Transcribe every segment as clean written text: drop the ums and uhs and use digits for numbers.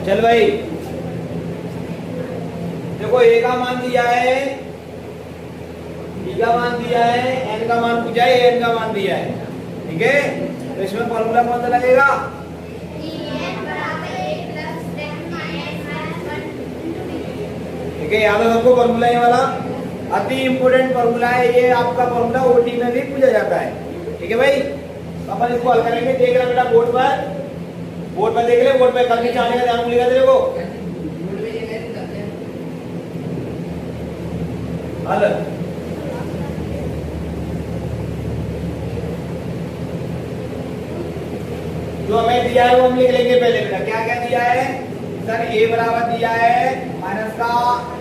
चल भाई देखो ए का मान दिया है, बी का मान दिया है, एन का मान पूछा है, एन का मान दिया है। ठीक है, तो इसमें फॉर्मूला कौन सा लगेगा? ठीक है, याद है सबको फॉर्मूला ये वाला अति इंपोर्टेंट फॉर्मूला है ये। आपका फॉर्मूला ओटी में भी पूछा जाता है। ठीक है भाई, अपन इसको हल करेंगे। देख रहा बेटा बोर्ड पर देख ले, बोर्ड पे कल नीचे आने का ध्यान भूलेगा तेरे को। हल जो हमें दिया है वो हम लिख लेंगे पहले बेटा। क्या क्या दिया है सर? ए बराबर दिया है माइनस का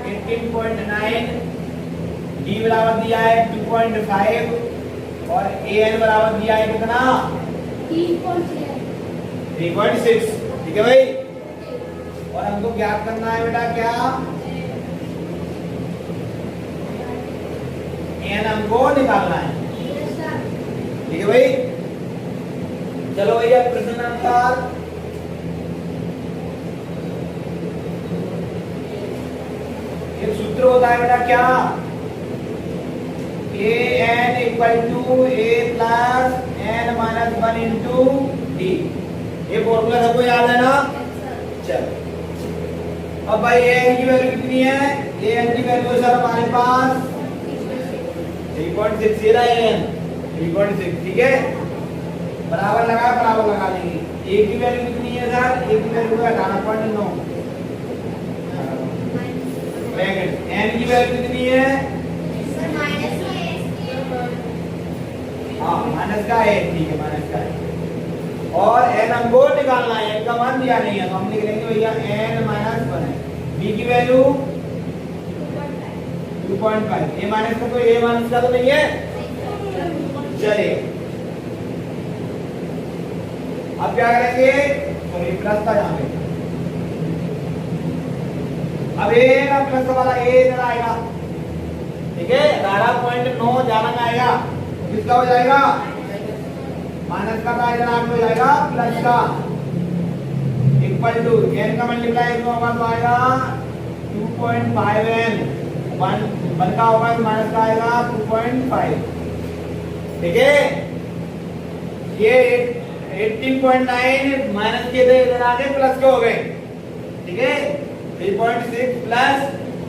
18.9, डी बराबर दिया है 2.5 और ए एन बराबर दिया है कितना? 3.6। ठीक है भाई, और हमको ज्ञात करना है बेटा क्या? एन हमको निकालना है। ठीक है भाई, चलो भैया प्रश्न नंबर एक सूत्र होता है बेटा क्या? A n equal to a plus n minus 1 into d. ये फॉर्मूला सबको याद है ना? चलो अब भाई ए एन की वैल्यू कितनी है? ए एन की वैल्यू सर हमारे पास 3.6 ये रहा ए एन 3.6। ठीक है, बराबर लगा लेंगे। ए की वैल्यू कितनी है सर? ए की वैल्यू है 18.9 ब्रैकेट। एन की वैल्यू कितनी है? हाँ माइनस का है। ठीक है, माइनस का है। और एन हमको निकालना है, एन का मान दिया नहीं है तो हम लिख लेंगे भैया एन माइनस 1 है। बी की वैल्यू 2.5। ए माइनस का तो ए माइनस का तो नहीं है। चलिए अब क्या करेंगे? सॉरी प्लस था यहाँ पे। अब ए ना प्लस वाला ए इधर आएगा। ठीक है, 11.9 जाना आएगा, किसका हो जाएगा? माइनस का इधर आगे हो जाएगा प्लस का इक्वल टू एन का मल्टीप्लाई इसमें होगा तो आएगा 2.5 एन। 1 का होगा तो माइनस का आएगा 2.5। ठीक है, ये 18.9 माइनस के इधर आगे प्लस के हो गए। ठीक है, 3.6 प्लस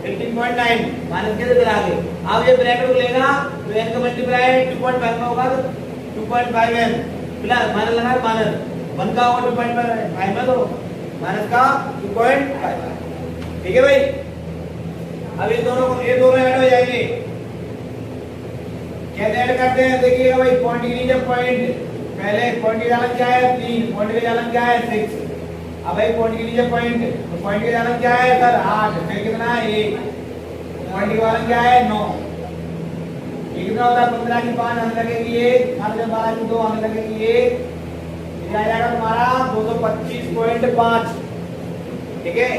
18.9 माइनस के इधर आगे। अब ये ब्रैकेट को लेगा तो n का मल्टीप्लाई 2.5 में होगा तो 2.5 n प्लस माइनस लगा माइनस 1 का होगा 2.5 में तो माइनस का 2.5। ठीक है भाई, अब ये दोनों ऐड हो जाएंगे। कैसे ऐड करते हैं देखिएगा भाई। पॉइंट के नीचे पॉइंट, पहले पॉइंट का जालन क्या है? 3, पॉइंट का जालन क्या है? 6। अब भाई पॉइंट के नीचे पॉइंट, तो पॉइंट का जालन क्या है सर? 8। फिर कितना है? 1। पॉइंट का जालन क्या है? 9। ये कितना होता है? 15 की 5 आने लगेगी 1, 12 की 2 आने लगेगी 1, ये आ जाएगा तुम्हारा 225.5। ठीक है,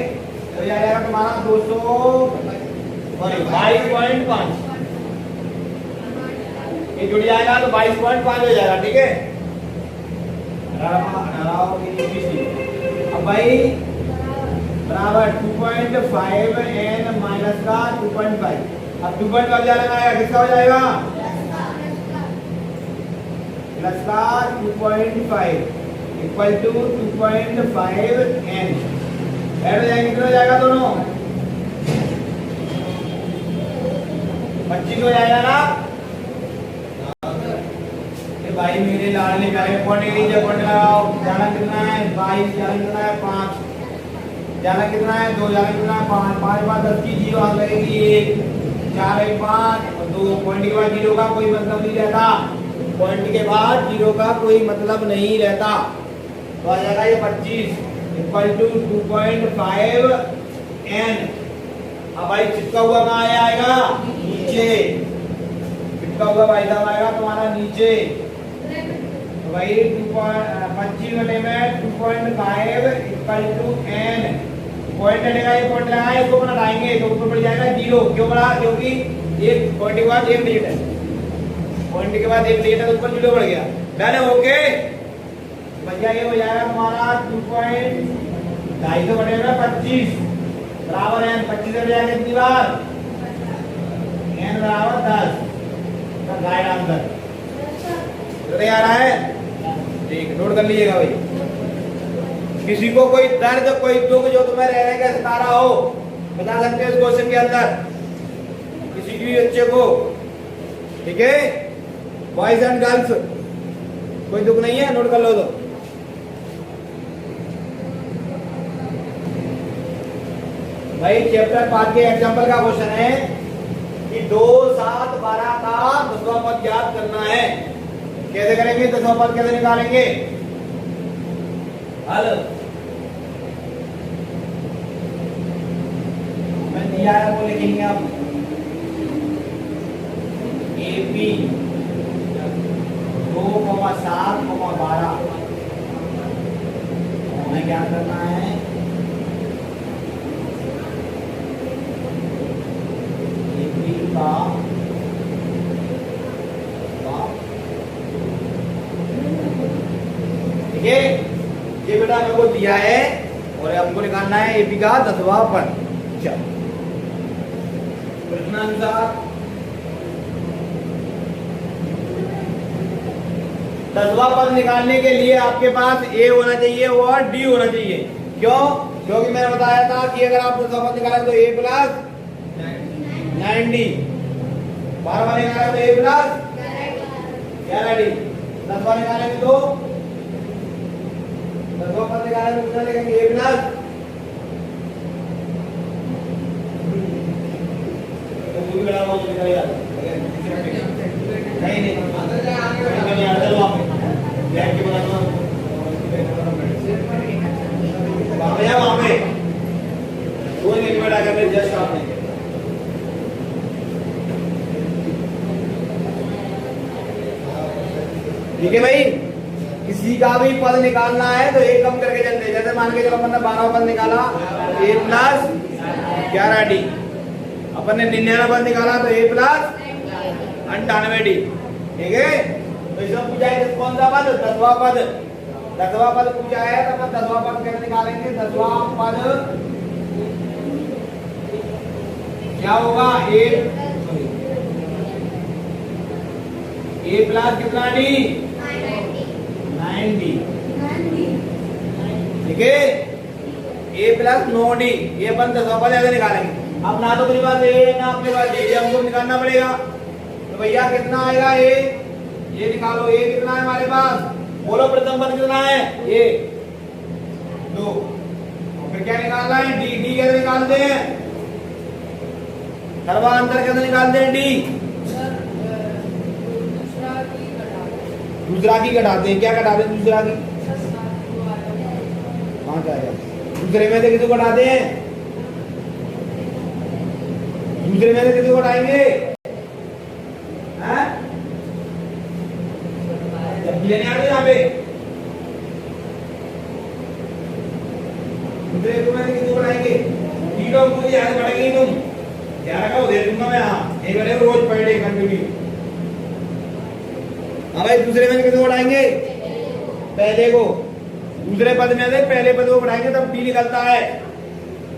तो ये आ जाएगा तुम्हारा 22.5। ये जुड़ जाएगा तो 22.5 हो जाएगा। ठीक है, अब भाई बराबर 2.5 एन माइनस का 2.5। अब 2.5 जाना आएगा, किसका हो जाएगा? प्लस का 2.5 इक्वल टू 2.5 एन। ऐड हो जाएंगे, कितना हो जाएगा दोनों? 25 हो जाएगा ना भाई मेरे लाडले प्यारे। पॉइंट लीजिए, पॉइंट लगाओ। जाना कितना है? 22। जाना कितना है? 5। जाना कितना है? 2। जाना कितना है? 5। 5 बाद 10 की 0 आ लगेगी 1, 4 1 5 और 2। पॉइंट के बाद 0 का कोई मतलब नहीं रहता। पॉइंट के बाद 0 का कोई मतलब नहीं रहता, तो आ जाएगा ये 25 इक्वल टू 2.5 एन। अब भाई चिपका हुआ कहाँ आएगा? नीचे। चिपका हुआ भाई साहब आएगा तुम्हारा नीचे। भाई 25 बटे में 2.5 इक्वल टू n। पॉइंट हटेगा, ये पॉइंट लगाए, इसको अपना लाएंगे तो ऊपर बढ़ जाएगा 0। क्यों बढ़ा? क्योंकि एक पॉइंट के बाद एक डिजिट है, पॉइंट के बाद एक डिजिट है तो ऊपर 0 बढ़ गया। डन है? ओके, भैया ये हो जाएगा तुम्हारा 2.5 250 बटे में 25 बराबर n 25 से जाएगा कितनी बार n बराबर 10 का राइट आंसर तो आ रहा है। ठीक, नोट कर लीजिएगा भाई। किसी को कोई दर्द कोई दुख जो तुम्हें रह रहे का सता रहा हो बता सकते हो इस क्वेश्चन के अंदर किसी भी बच्चे को, ठीक है, बॉयज एंड गर्ल्स कोई दुख नहीं है, नोट कर लो। तो भाई चैप्टर 5 के एग्जांपल का क्वेश्चन है कि 2, 7, 12 का 10वां पद ज्ञात करना है। कैसे करेंगे? 10वां पद कैसे निकालेंगे? हल मैं दिया है वो लिखेंगे आप AP 2, 7, 12 हमें क्या करना है? AP का ठीक है, ये बेटा मेरे को दिया है और हमको निकालना है AP का 10वां पद। चलो प्रश्नानुसार 10वां पद निकालने के लिए आपके पास A होना चाहिए और D होना चाहिए। क्यों? क्योंकि मैंने बताया था कि अगर आप 10वां पद निकालें तो A प्लस 9D, 12वां निकालें तो A प्लस 11D, 10वां निकालेंगे तो 10वां पद निकालेंगे तो कितना लिखेंगे? A प्लस नहीं नहीं वहां पे कोई नहीं बैठा कर जस्ट आपने ठीक है भाई। किसी का भी पद निकालना है तो एक कम करके चलते, जैसे मान के चलो अपन ने 12वां पद निकाला A प्लस 11D, अपन ने 99वां पद निकाला तो A प्लस 98D, ठीक है। तो इसमें पूछा है कौन सा पद? 10वां पद। 10वां पद पूछा है तो अपन 10वां पद कैसे निकालेंगे? 10वां पद क्या होगा? A प्लस कितना D? 9D, ठीक है। A प्लस 9D, ये अपन 10वां पद ऐसे निकालेंगे। अब ना तो अपने पास A ना अपने पास D, हमको निकालना पड़ेगा। तो भैया कितना आएगा? ये निकालो। A कितना है हमारे पास? बोलो प्रथम पद कितना है? A 2। फिर क्या निकालना है? D। D कैसे निकालते हैं? सर्वांतर कैसे निकालते हैं? D दूसरा की घटाते हैं। क्या घटाते हैं? दूसरा की कहाँ जाएगा? दूसरे में से किसी को घटाते हैं? दूसरे में से किसी को घटाएंगे? लेने आ गए यहाँ पे दूसरे तुम्हें किसी को बढ़ाएंगे? ठीक है, मुझे याद बढ़ाएंगे तुम, यार का दे दूंगा मैं। हाँ एक बार रोज पर डे कंटिन्यू। हाँ भाई, दूसरे में किसी को बढ़ाएंगे? पहले को। दूसरे पद में से पहले पद को बढ़ाएंगे तब D निकलता है।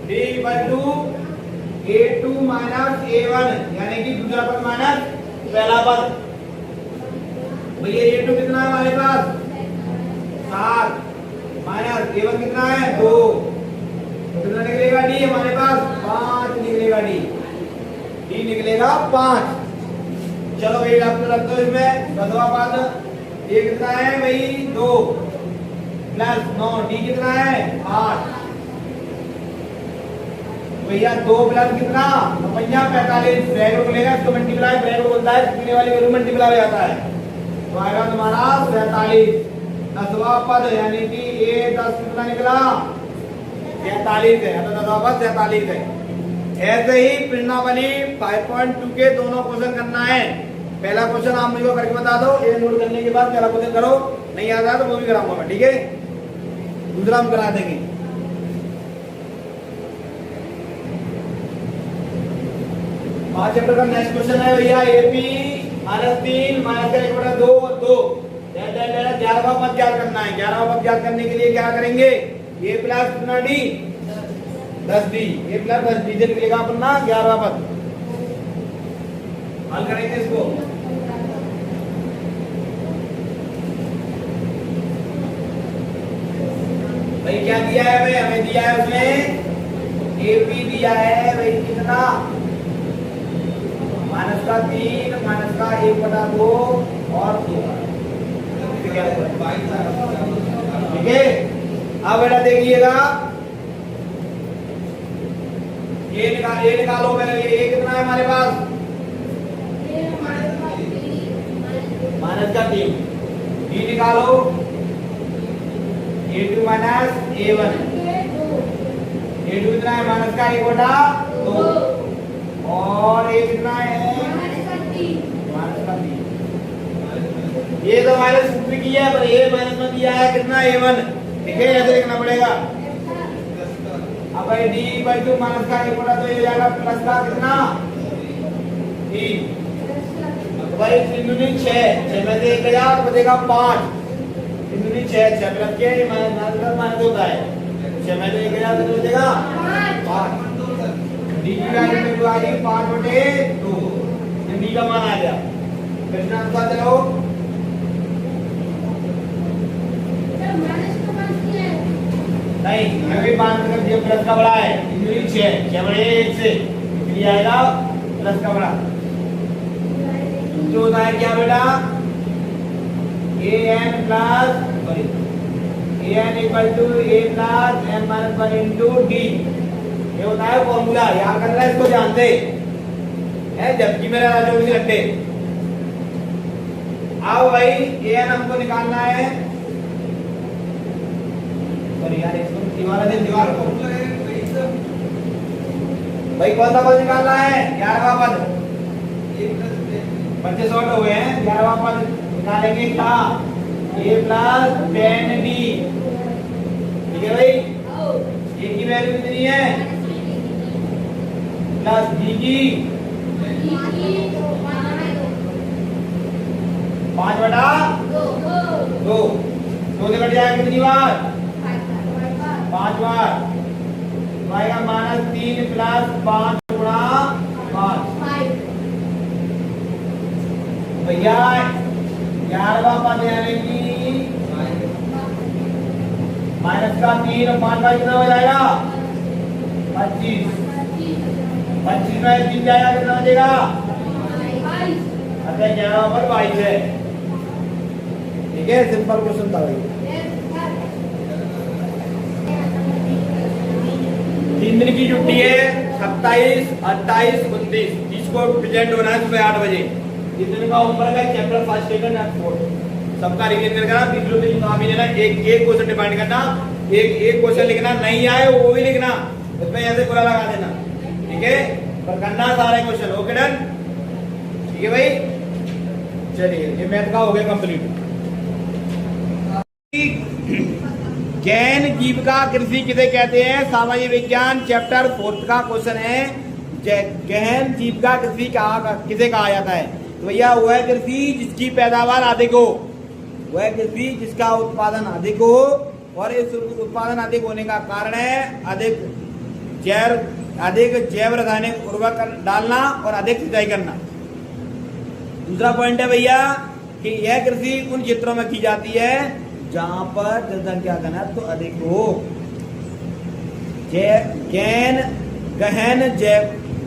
D equal to A2 minus A1, यानी कि दूसरा पद माइनस पहला पद। भैया A2 कितना है हमारे पास? 7 माइनस A1 कितना है? 2, तो कितना निकलेगा? D हमारे पास 5 निकलेगा। D निकलेगा 5। चलो भाई आप तो रख दो इसमें 10वां पद। ये कितना है भाई? 2 प्लस 9, D कितना है? 8। भैया 2 प्लस कितना? 45 ब्रैकेट खुलेगा, इसको मल्टीप्लाई ब्रैकेट बोलता है, कितने वाले वैल्यू मल्टीप्लाई हो जाता है तो आएगा तुम्हारा 47। 10वां पद यानी कि A 10 कितना निकला? 43 है। तो 10वां पद 43 है। ऐसे ही प्रश्नावली 5.2 के दोनों क्वेश्चन करना है। पहला क्वेश्चन आप मुझे करके बता दो, ये नोट करने के बाद पहला क्वेश्चन करो, नहीं आता है तो वो भी कराऊंगा मैं, ठीक है। दूसरा हम करा देंगे। पांच चैप्टर का नेक्स्ट क्वेश्चन है भैया AP -3 -1/2 2 11वां पद ज्ञात करना है। 11वां पद ज्ञात करने के लिए क्या करेंगे? ए प्लस कितना डी 10d, ए प्लस 10d से निकलेगा अपन ना 11वां पद। हल करेंगे इसको। भाई क्या दिया है भाई, हमें दिया है उसमें ए पी दिया है भाई कितना -3 -1/2 और 2। ठीक है, अब बेटा देखिएगा ये निकालो पहले। ये कितना है हमारे पास -3, डी निकालो A2 माइनस A1, A2 कितना है -1/2 और A कितना है -3। ये तो माइनस सूत्र की है, पर A माइनस में दिया है कितना A1। ठीक है, ऐसे लिखना पड़ेगा। अब भाई D इक्वल टू -1/2 तो ये हो जाएगा प्लस का कितना 3। भाई 3 दूनी 6 में से 1 गया तो बचेगा 5। 3 दूनी 6 प्लस के माइनस होता है 6 में से 1 गया तो बचेगा 5। डी की वैल्यू मेरे को आ गई 5/2, डी का मान आ गया। प्रश्न आंसर चलो। नहीं, अभी मान जो प्लस का बड़ा है 6 बड़े 1 से ये आएगा प्लस का बड़ा। जो होता है क्या बेटा an plus an equal to a plus n minus 1 into d. ये होता है फॉर्मूला, याद करना है, इसको जानते हैं जबकि मेरा राजो भी रखते। अब भाई an हमको निकालना है, यार इसको दीवार को भाई कौन सा पद निकालना है 11वां पद। बच्चे शॉर्ट हो गए हैं, 11वां पद निकालेंगे क्या a प्लस 10d। ठीक है भाई, a की वैल्यू कितनी है प्लस d की 5/2। 2 से कट जाएगा कितनी बार 5 बार। आएगा -3 प्लस 5 गुणा 5। भैया 11वां पद यानी कि -3 और 5 का कितना हो जाएगा 25। 25 में 3 जाएगा कितना हो जाएगा 11वां पद 22 है। ठीक है, सिंपल क्वेश्चन था भाई। 3 दिन की छुट्टी है 27, 28, 29। जिसको प्रेजेंट होना है सुबह 8 बजे। इस दिन का होमवर्क है चैप्टर 1 सेकंड एंड 4 सबका रिवीजन करना। पिछले दिन कॉपी लेना, एक क्वेश्चन डिफाइन करना, एक क्वेश्चन लिखना, नहीं आए वो भी लिखना, उसमें ऐसे पूरा लगा देना। ठीक है, पर करना सारे क्वेश्चन। Okay done. ठीक है भाई, चलिए ये मैथ का हो गया कंप्लीट। गहन जीविका कृषि किसे कहते हैं, सामाजिक विज्ञान चैप्टर 4 का क्वेश्चन है। गहन जीविका कृषि किसे कहा जाता है। तो भैया वह कृषि जिसकी पैदावार अधिक हो, वह कृषि जिसका उत्पादन अधिक हो, और इस उत्पादन अधिक होने का कारण है अधिक जैव रासायनिक उर्वरक डालना और अधिक सिंचाई करना। दूसरा पॉइंट है भैया कि यह कृषि उन क्षेत्रों में की जाती है जहां पर जनसंख्या घनत्व तो अधिक हो।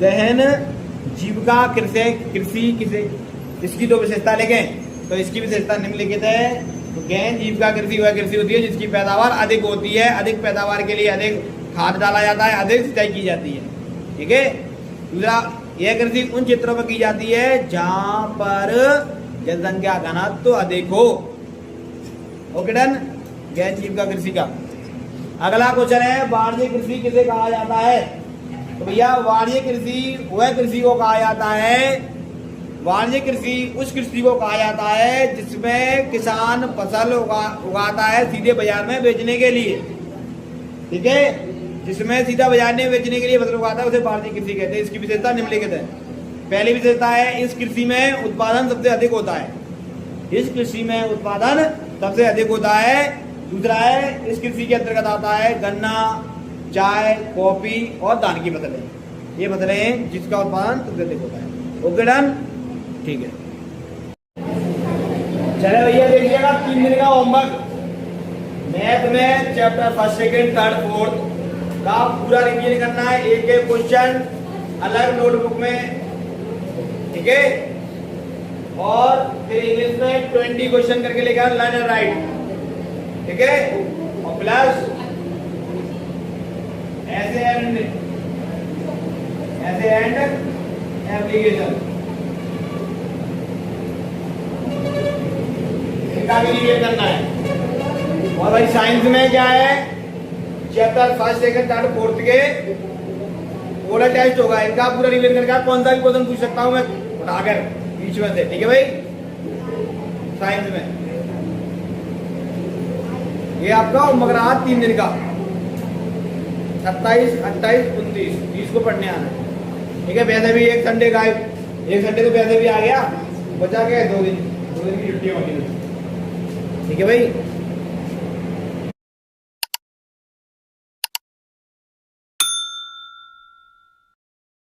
गहन जीविका कृषि किसे, इसकी दो विशेषता लिखें। तो इसकी विशेषता निम्नलिखित है। तो गहन जीविका कृषि वह कृषि होती है जिसकी पैदावार अधिक होती है, अधिक पैदावार के लिए अधिक खाद डाला जाता है, अधिक सिंचाई की जाती है। ठीक है। दूसरा, यह कृषि उन क्षेत्रों में की जाती है जहां पर जनसंख्या घनत्व तो अधिक हो। ओके डन, गहन जीविका कृषि का। अगला क्वेश्चन है वाणिज्यिक कृषि किसे कहा जाता है। तो भैया वाणिज्यिक कृषि वह कृषि को कहा जाता है, वाणिज्यिक कृषि उस कृषि को कहा जाता है जिसमें किसान फसल उगाता है सीधे बाजार में बेचने के लिए। ठीक है, जिसमें सीधा बाजार में बेचने के लिए फसल उगाता है उसे वाणिज्यिक कृषि कहते हैं। इसकी विशेषता निम्नलिखित है। पहली विशेषता है इस कृषि में उत्पादन सबसे अधिक होता है। इस कृषि में उत्पादन सबसे अधिक होता है। दूसरा है इस कृषि के अंतर्गत आता है गन्ना, चाय, कॉफी और धान की फसलें। ये फसलें हैं जिसका उत्पादन अत्यधिक होता है। ओके डन, ठीक है। चले भैया देखिएगा 3 दिन का होमवर्क मैथ में chapter first, second, third, fourth का पूरा रिवीजन करना है। एक एक क्वेश्चन अलग नोटबुक में, ठीक है। और फिर इंग्लिश में 20 क्वेश्चन करके लेकर लर्न एंड राइट, ठीक है। और प्लस ऐसे एंड एप्लीकेशन इनका भी रिवीजन करना है। और भाई साइंस में क्या है, chapter first, second, third, fourth के ओरल टेस्ट होगा, इनका पूरा रिवीजन करके कौन सा भी क्वेश्चन पूछ सकता हूं मैं उठाकर बीच में से, ठीक है भाई। साइंस में ये आपका होमवर्क रहा 3 दिन का, 27, 28, 29, 30 को पढ़ने आना है, ठीक है। वैसे भी एक संडे का, एक संडे तो वैसे भी आ गया, बचा के 2 दिन की छुट्टी होगी, ठीक है भाई।